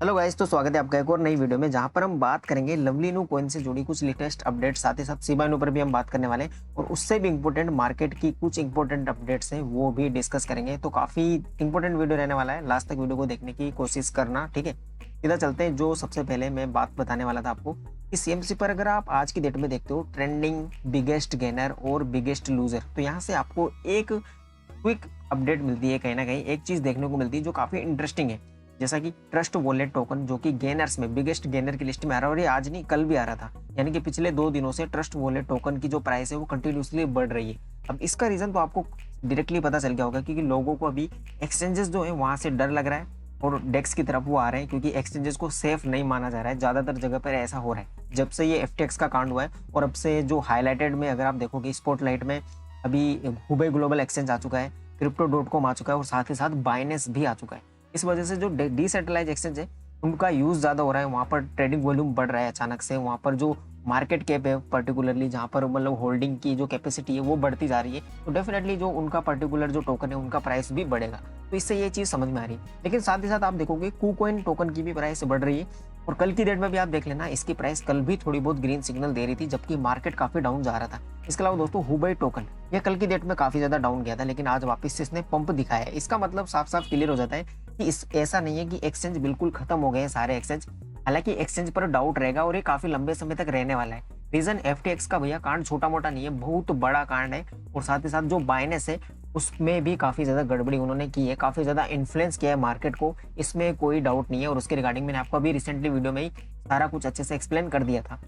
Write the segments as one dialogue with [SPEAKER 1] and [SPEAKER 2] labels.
[SPEAKER 1] Hello guys, तो स्वागत है आपका एक और नई वीडियो में जहां पर हम बात करेंगे लवली नू कॉइन से जुड़ी कुछ लेटेस्ट अपडेट्स, साथ ही साथ शिबा इनू पर भी हम बात करने वाले हैं और उससे भी इम्पोर्टेंट मार्केट की कुछ इंपॉर्टेंट अपडेट्स हैं वो भी डिस्कस करेंगे। तो काफी इंपॉर्टेंट वीडियो रहने वाला है, लास्ट तक वीडियो को देखने की कोशिश करना, ठीक है। सीधा चलते हैं। जो सबसे पहले मैं बात बताने वाला था आपको कि सीएमसी पर अगर आप आज की डेट में देखते हो ट्रेंडिंग, बिगेस्ट गेनर और बिगेस्ट लूजर, तो यहाँ से आपको एक क्विक अपडेट मिलती है। कहीं ना कहीं एक चीज देखने को मिलती है जो काफी इंटरेस्टिंग है, जैसा कि ट्रस्ट वॉलेट टोकन जो कि गेनर्स में बिगेस्ट गेनर की लिस्ट में आ रहा है और ये आज नहीं कल भी आ रहा था। यानी कि पिछले 2 दिनों से ट्रस्ट वॉलेट टोकन की जो प्राइस है वो कंटिन्यूसली बढ़ रही है। अब इसका रीजन तो आपको डायरेक्टली पता चल गया होगा, क्योंकि लोगों को अभी एक्सचेंजेस जो है वहां से डर लग रहा है और डेक्स की तरफ वो आ रहे हैं, क्योंकि एक्सचेंजेस को सेफ नहीं माना जा रहा है। ज्यादातर जगह पर ऐसा हो रहा है जब से ये एफटीएक्स का कांड हुआ है। और अब से जो हाईलाइटेड में अगर आप देखोगे स्पॉटलाइट में अभी हुबई ग्लोबल एक्सचेंज आ चुका है, क्रिप्टो.com आ चुका है और साथ ही साथ बाइनेंस भी आ चुका है। इस वजह से जो डिसेंट्रलाइज एक्सचेंज है उनका यूज ज्यादा हो रहा है, वहां पर ट्रेडिंग वॉल्यूम बढ़ रहा है अचानक से। वहां पर जो मार्केट कैप है पर्टिकुलरली, जहां पर मतलब होल्डिंग की जो कैपेसिटी है वो बढ़ती जा रही है, तो डेफिनेटली जो उनका पर्टिकुलर जो टोकन है उनका प्राइस भी बढ़ेगा। तो इससे ये चीज समझ में आ रही है। लेकिन साथ ही साथ आप देखोगे KuCoin टोकन की भी प्राइस बढ़ रही है और कल की डेट में भी आप देख लेना, इसकी प्राइस कल भी थोड़ी बहुत ग्रीन सिग्नल दे रही थी जबकि मार्केट काफी डाउन जा रहा था। इसके अलावा दोस्तों हुबई टोकन ये कल की डेट में काफी ज्यादा डाउन गया था, लेकिन आज वापस से इसने पंप दिखाया है। इसका मतलब साफ साफ क्लियर हो जाता है कि इस ऐसा नहीं है कि एक्सचेंज बिल्कुल खत्म हो गए हैं सारे एक्सचेंज। हालांकि एक्सचेंज पर डाउट रहेगा और ये काफी लंबे समय तक रहने वाला है। रीजन एफटीएक्स का भैया कांड छोटा मोटा नहीं है, बहुत बड़ा कांड है। और साथ ही साथ जो बाइनेंस है उसमें भी काफी ज्यादा गड़बड़ी उन्होंने की है, काफी ज्यादा इन्फ्लुएंस किया है मार्केट को, इसमें कोई डाउट नहीं है। और उसके रिगार्डिंग मैंने आपको अभी रिसेंटली वीडियो में ही सारा कुछ अच्छे से एक्सप्लेन कर दिया था।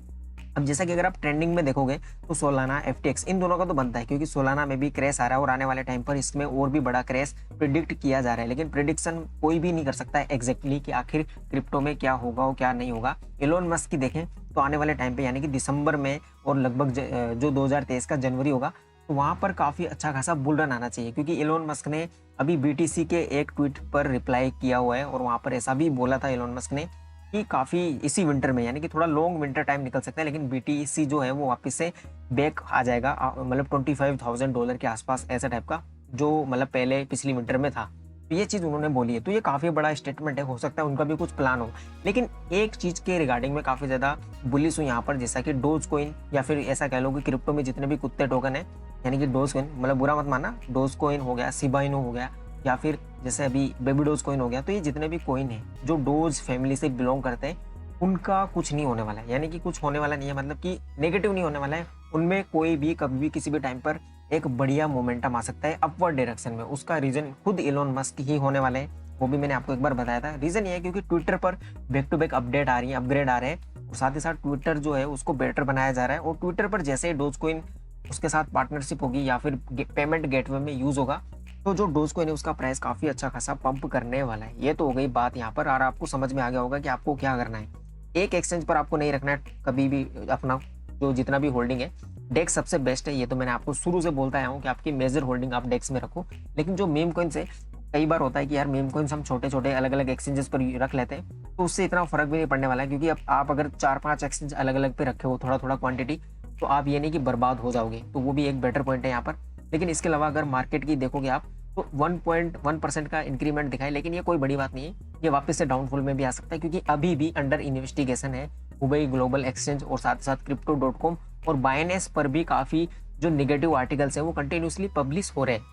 [SPEAKER 1] अब जैसा कि अगर आप ट्रेंडिंग में देखोगे तो सोलाना, एफटीएक्स, इन दोनों का तो बनता है, क्योंकि सोलाना में भी क्रैश आ रहा है और आने वाले टाइम पर इसमें और भी बड़ा क्रैश प्रिडिक्ट किया जा रहा है। लेकिन प्रिडिक्शन कोई भी नहीं कर सकता है एग्जैक्टली कि आखिर क्रिप्टो में क्या होगा और क्या नहीं होगा। एलोन मस्क की देखें तो आने वाले टाइम पे यानी कि दिसंबर में और लगभग जो 2023 का जनवरी होगा, तो वहां पर काफी अच्छा खासा बुल रन आना चाहिए, क्योंकि एलोन मस्क ने अभी बीटीसी के एक ट्वीट पर रिप्लाई किया हुआ है और वहां पर ऐसा भी बोला था एलोन मस्क ने कि काफी इसी विंटर में, यानी कि थोड़ा लॉन्ग विंटर टाइम निकल सकता है, लेकिन बीटीसी जो है वो वापस से बैक आ जाएगा, मतलब $25,000 के आसपास ऐसा टाइप का, जो मतलब पहले पिछली विंटर में था। तो ये चीज उन्होंने बोली है, तो ये काफी बड़ा स्टेटमेंट है, हो सकता है उनका भी कुछ प्लान हो। लेकिन एक चीज के रिगार्डिंग में काफी ज्यादा बुलिश हूँ यहाँ पर, जैसा कि डोज कॉइन, या फिर ऐसा कह लो कि क्रिप्टो में जितने भी कुत्ते टोकन है, यानी कि डोज कॉइन, मतलब बुरा मत मानना, डोज कॉइन हो गया, शिबा इनू हो गया, या फिर जैसे अभी बेबी डोज कॉइन हो गया, तो ये जितने भी कॉइन है जो डोज फैमिली से बिलोंग करते हैं उनका कुछ नहीं होने वाला है। यानी कि कुछ होने वाला नहीं है, मतलब कि नेगेटिव नहीं होने वाला है। उनमें कोई भी कभी भी किसी भी टाइम पर एक बढ़िया मोमेंटम आ सकता है अपवर्ड डायरेक्शन में। उसका रीजन खुद एलोन मस्क ही होने वाले हैं, वो भी मैंने आपको एक बार बताया था। रीजन ये है क्योंकि ट्विटर पर बैक टू बैक अपडेट आ रही है, अपग्रेड आ रहे हैं, और साथ ही साथ ट्विटर जो है उसको बेटर बनाया जा रहा है। और ट्विटर पर जैसे ही डोज कॉइन उसके साथ पार्टनरशिप होगी या फिर पेमेंट गेटवे में यूज होगा, तो जो डोज कॉइन है उसका प्राइस काफी अच्छा खासा पंप करने वाला है। ये तो हो गई बात यहाँ पर, और आपको समझ में आ गया होगा कि आपको क्या करना है। एक एक्सचेंज पर आपको नहीं रखना है कभी भी अपना जो जितना भी होल्डिंग है। डेक्स सबसे बेस्ट है, ये तो मैंने आपको शुरू से बोलता आया हूँ कि आपकी मेजर होल्डिंग आप डेक्स में रखो। लेकिन जो मीम कॉइन्स है, कई बार होता है कि यार मीम कॉइन्स हम छोटे छोटे अलग अलग एक्सचेंजेस पर रख लेते हैं, तो उससे इतना फर्क भी नहीं पड़ने वाला है, क्योंकि अब आप अगर 4-5 एक्सचेंज अलग अलग पे रखे हो थोड़ा थोड़ा क्वांटिटी, तो आप ये नहीं कि बर्बाद हो जाओगे। तो वो भी एक बेटर पॉइंट है यहाँ पर। लेकिन इसके अलावा अगर मार्केट की देखोगे आप, तो 1.1% का इंक्रीमेंट दिखाई, लेकिन ये कोई बड़ी बात नहीं है, ये वापस से डाउनफॉल में भी आ सकता है, क्योंकि अभी भी अंडर इन्वेस्टिगेशन है हुबई ग्लोबल एक्सचेंज और साथ साथ क्रिप्टो.com और बाइनेंस पर भी काफी जो नेगेटिव आर्टिकल्स हैं वो कंटिन्यूसली पब्लिश हो रहे हैं।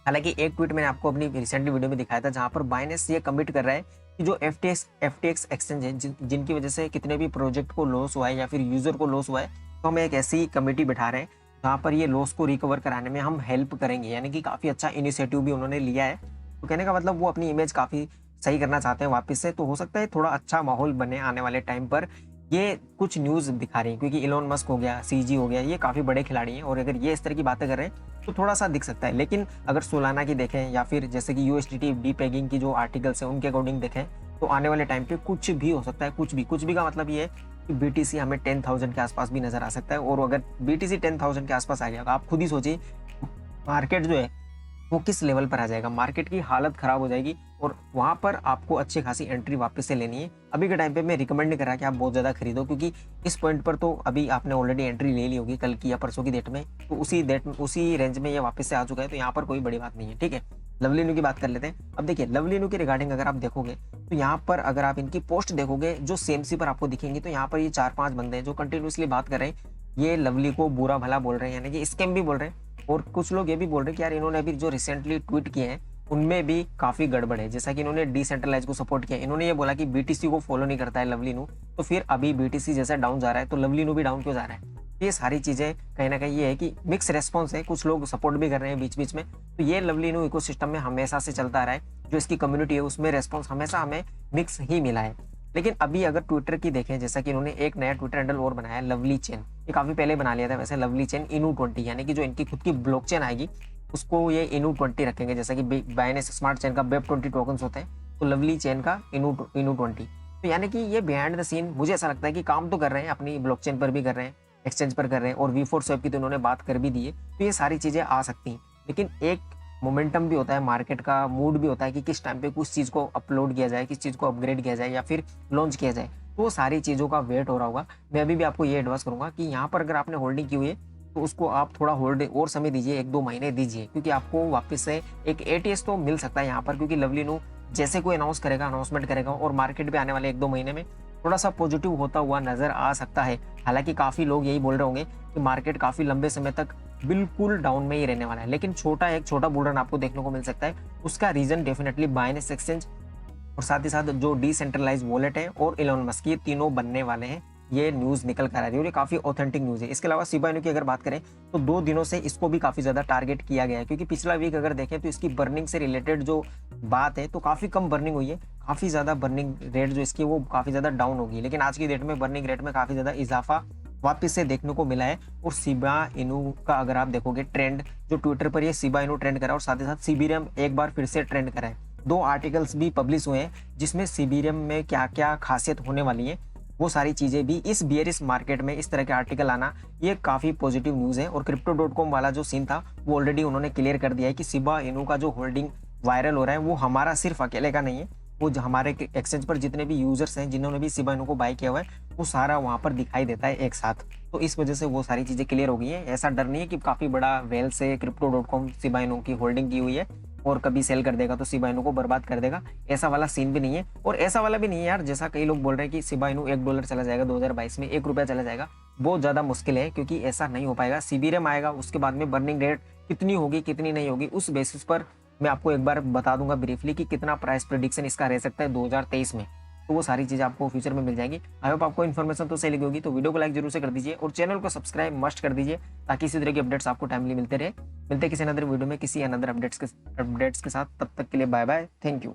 [SPEAKER 1] हालांकि एक ट्वीट मैंने आपको अपनी रिसेंटली वीडियो में दिखाया था, जहां पर बाइनेंस ये कमिट कर रहा है कि जो एफटीएक्स एक्सचेंज है जिनकी वजह से कितने भी प्रोजेक्ट को लॉस हुआ है या फिर यूजर को लॉस हुआ है, तो हम एक ऐसी कमेटी बिठा रहे हैं जहाँ पर ये लॉस को रिकवर कराने में हम हेल्प करेंगे। यानी कि काफी अच्छा इनिशिएटिव भी उन्होंने लिया है। तो कहने का मतलब वो अपनी इमेज काफी सही करना चाहते हैं वापस से, तो हो सकता है थोड़ा अच्छा माहौल बने आने वाले टाइम पर। ये कुछ न्यूज दिखा रही है, क्योंकि इलोन मस्क हो गया, सीजी हो गया, ये काफी बड़े खिलाड़ी हैं, और अगर ये इस तरह की बातें कर रहे हैं तो थोड़ा सा दिख सकता है। लेकिन अगर सोलाना की देखें या फिर जैसे कि यूएसडीटी डीपेगिंग की जो आर्टिकल्स हैं उनके अकॉर्डिंग देखें, तो आने वाले टाइम पे कुछ भी हो सकता है। कुछ भी का मतलब ये है कि बीटीसी हमें 10,000 के आसपास भी नजर आ सकता है। और अगर बीटीसी 10,000 के आसपास आ गया, आप खुद ही सोचिए मार्केट जो है वो किस लेवल पर आ जाएगा, मार्केट की हालत खराब हो जाएगी। और वहां पर आपको अच्छी खासी एंट्री वापस से लेनी है। अभी के टाइम पे मैं रिकमेंड नहीं कर रहा कि आप बहुत ज्यादा खरीदो, क्योंकि इस पॉइंट पर तो अभी आपने ऑलरेडी एंट्री ले ली होगी कल की या परसों की डेट में, तो उसी रेंज में ये वापस से आ चुका है, तो यहाँ पर कोई बड़ी बात नहीं है, ठीक है। लवली न्यू की बात कर लेते हैं। अब देखिए लवली न्यू के रिगार्डिंग अगर आप देखोगे तो यहाँ पर अगर आप इनकी पोस्ट देखोगे जो सीएमसी पर आपको दिखेंगी, तो यहाँ पर ये 4-5 बंदे हैं जो कंटिन्यूसली बात कर रहे हैं, ये लवली को बुरा भला बोल रहे हैं, यानी कि स्कैम भी बोल रहे हैं। और कुछ लोग ये भी बोल रहे हैं कि यार इन्होंने अभी जो रिसेंटली ट्वीट किए हैं उनमें भी काफी गड़बड़ है। जैसा कि इन्होंने डिसेंट्रलाइज को सपोर्ट किया, इन्होंने ये बोला कि बीटीसी को फॉलो नहीं करता है लवली न्यू, तो फिर अभी बीटीसी जैसा डाउन जा रहा है तो लवली न्यू भी डाउन क्यों जा रहा है। ये सारी चीजें कहीं ना कहीं ये है कि मिक्स रेस्पॉन्स है, कुछ लोग सपोर्ट भी कर रहे हैं बीच बीच में। तो ये लवली न्यू इकोसिस्टम में हमेशा से चलता आ रहा है, जो इसकी कम्युनिटी है उसमें रेस्पॉन्स हमेशा हमें मिक्स ही मिला है। लेकिन अभी अगर ट्विटर की देखें, जैसा कि इन्होंने एक नया ट्विटर हैंडल और बनाया लवली चेन, ये काफी पहले बना लिया था वैसे, लवली चेन इनू 20, यानी कि जो इनकी खुद की ब्लॉकचेन आएगी उसको ये इनू 20 रखेंगे। जैसा कि बाइनेंस स्मार्ट चेन का वेब 20 टोकन्स होते हैं, तो लवली चेन का इनू 20। तो यानी कि ये बिहाइंड द सीन मुझे ऐसा लगता है कि काम तो कर रहे हैं, अपनी ब्लॉकचेन पर भी कर रहे हैं, एक्सचेंज पर कर रहे हैं, और V4 स्वैप की तो उन्होंने बात कर भी दी है। तो ये सारी चीजें आ सकती हैं, लेकिन एक मोमेंटम भी होता है, मार्केट का मूड भी होता है कि किस टाइम पे कुछ चीज को अपलोड किया जाए, किस चीज को अपग्रेड किया जाए या फिर लॉन्च किया जाए। तो वो सारी चीजों का वेट हो रहा होगा। मैं अभी भी आपको ये एडवाइस करूंगा कि यहाँ पर अगर आपने होल्डिंग की हुई है तो उसको आप थोड़ा होल्ड और समय दीजिए, 1-2 महीने दीजिए, क्योंकि आपको वापस से एक एटीएस तो मिल सकता है यहाँ पर, क्योंकि लवली न्यू जैसे कोई अनाउंसमेंट करेगा और मार्केट पे आने वाले 1-2 महीने में थोड़ा सा पॉजिटिव होता हुआ नजर आ सकता है। हालांकि काफी लोग यही बोल रहे होंगे कि मार्केट काफी लंबे समय तक बिल्कुल डाउन में ही रहने वाला है, लेकिन एक छोटा बुल रन आपको देखने को मिल सकता है। उसका रीजन डेफिनेटली बाइनेंस एक्सचेंज और साथ ही साथ जो डिसेंट्रलाइज वॉलेट है और इलॉन मस्क, ये तीनों बनने वाले हैं। ये न्यूज निकल कर आ रही है और ये काफी ऑथेंटिक न्यूज है। इसके अलावा शिबा इनू की अगर बात करें तो 2 दिनों से इसको भी काफी ज्यादा टारगेट किया गया है, क्योंकि पिछला वीक अगर देखें तो इसकी बर्निंग से रिलेटेड जो बात है तो काफी कम बर्निंग हुई है, काफी ज्यादा बर्निंग रेट जो इसकी वो काफी ज्यादा डाउन होगी। लेकिन आज की डेट में बर्निंग रेट में काफी ज्यादा इजाफा वापस से देखने को मिला है। और शिबा इनू का अगर आप देखोगे ट्रेंड, जो ट्विटर पर ये शिबा इनू ट्रेंड करा और साथ ही साथ सीबीरियम एक बार फिर से ट्रेंड करा है। 2 आर्टिकल्स भी पब्लिश हुए हैं जिसमें सीबीरियम में क्या क्या खासियत होने वाली है, वो सारी चीजें भी इस बियरिश मार्केट में इस तरह के आर्टिकल आना ये काफी पॉजिटिव न्यूज है। और crypto.com वाला जो सीन था वो ऑलरेडी उन्होंने क्लियर कर दिया है कि शिबा इनू का जो होल्डिंग वायरल हो रहा है वो हमारा सिर्फ अकेले का नहीं है, वो हमारे एक्सचेंज पर जितने भी यूजर्स हैं जिन्होंने भी शिबा इनू को बाय किया हुआ है वो सारा वहां पर दिखाई देता है एक साथ। तो इस वजह से वो सारी चीजें क्लियर हो गई है। ऐसा डर नहीं है कि काफी बड़ा वेल से crypto.com शिबा इनू की होल्डिंग की हुई है और कभी सेल कर देगा तो शिबा इनू को बर्बाद कर देगा, ऐसा वाला सीन भी नहीं है। और ऐसा वाला भी नहीं है यार, जैसा कई लोग बोल रहे हैं कि शिबा इनू $1 चला जाएगा 2022 में, ₹1 चला जाएगा, बहुत ज्यादा मुश्किल है, क्योंकि ऐसा नहीं हो पाएगा। सीबीरियम आएगा, उसके बाद में बर्निंग रेट कितनी होगी कितनी नहीं होगी उस बेसिस पर मैं आपको एक बार बता दूंगा ब्रीफली कि कितना प्राइस प्रेडिक्शन इसका रह सकता है 2023 में। तो वो सारी चीजें आपको फ्यूचर में मिल जाएगी। आई होप आपको इन्फॉर्मेशन तो सही लगी होगी, तो वीडियो को लाइक जरूर से कर दीजिए और चैनल को सब्सक्राइब मस्ट कर दीजिए, ताकि इसी तरह की अपडेट्स आपको टाइमली मिलते रहे। मिलते हैं किसी अनदर वीडियो में किसी अनदर अपडेट्स के साथ, तब तक के लिए बाय बाय, थैंक यू।